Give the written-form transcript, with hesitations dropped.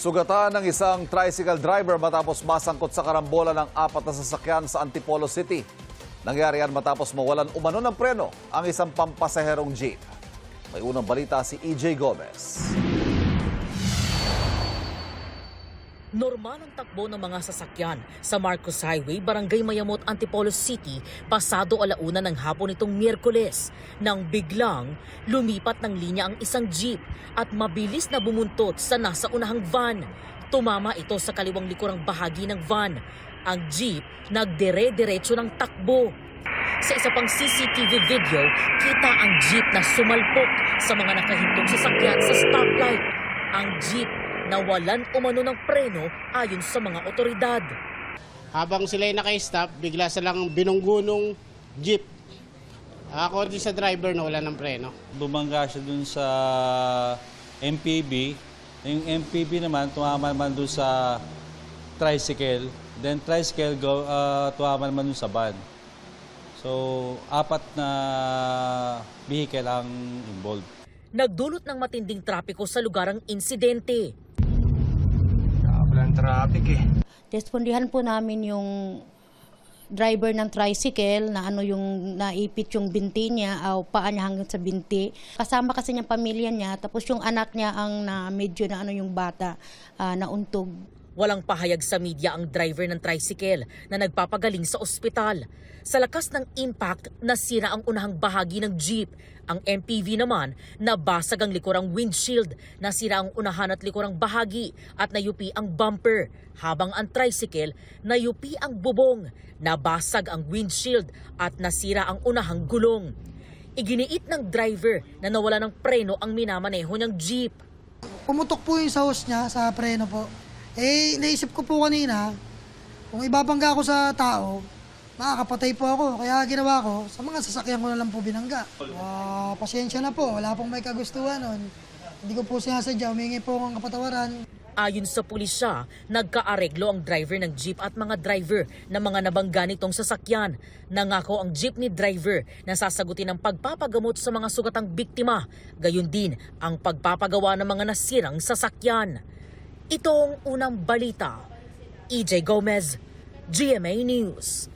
Sugatan ng isang tricycle driver matapos masangkot sa karambola ng 4 na sasakyan sa Antipolo City. Nangyari yan matapos mawalan umano ng preno ang isang pampasaherong jeep. May unang balita si EJ Gomez. Normal ang takbo ng mga sasakyan sa Marcos Highway, Barangay Mayamot, Antipolo City, pasado 1:00 ng hapon nitong Miyerkules, nang biglang lumipat ng linya ang isang jeep at mabilis na bumuntot sa nasa unahang van. Tumama ito sa kaliwang likurang bahagi ng van. Ang jeep nagdire-diretso ng takbo. Sa isa pang CCTV video, kita ang jeep na sumalpok sa mga nakahintong sasakyan sa stoplight. Ang jeep nawalan umano ng preno ayon sa mga otoridad. Habang sila'y naka-stop, bigla silang binunggunong jeep. Ako din sa driver na wala ng preno. Bumangga siya dun sa MPV. Yung MPV naman, tumama naman dun sa tricycle. Then tricycle, tumama naman dun sa van. So, 4 na vehicle ang involved. Nagdulot ng matinding trapiko sa lugar ang insidente. Walang traffic eh. Respondihan po namin yung driver ng tricycle na yung naipit yung binti niya o paa niya hanggang sa binti. Kasama kasi niyang pamilya niya, tapos yung anak niya ang medyo na yung bata nauntog. Walang pahayag sa media ang driver ng tricycle na nagpapagaling sa ospital. Sa lakas ng impact, nasira ang unahang bahagi ng jeep. Ang MPV naman, nabasag ang likurang windshield, nasira ang unahan at likurang bahagi at nayupi ang bumper. Habang ang tricycle, nayupi ang bubong, nabasag ang windshield at nasira ang unahang gulong. Iginiit ng driver na nawala ng preno ang minamaneho ng jeep. Pumutok po yung sa hose niya, sa preno po. Naisip ko po kanina, kung ibabangga ako sa tao, makakapatay po ako. Kaya ginawa ko, sa mga sasakyan ko na lang po binangga. Pasensya na po, wala pong may kagustuhan nun. Hindi ko po sinasadya, humingi po ang kapatawaran. Ayon sa pulisya, nagkaareglo ang driver ng jeep at mga driver na mga nabangga nitong sasakyan. Nangako ang jeepney driver na sasagutin ang pagpapagamot sa mga sugatang biktima. Gayon din ang pagpapagawa ng mga nasirang sasakyan. Ito ang unang balita. EJ Gomez, GMA News.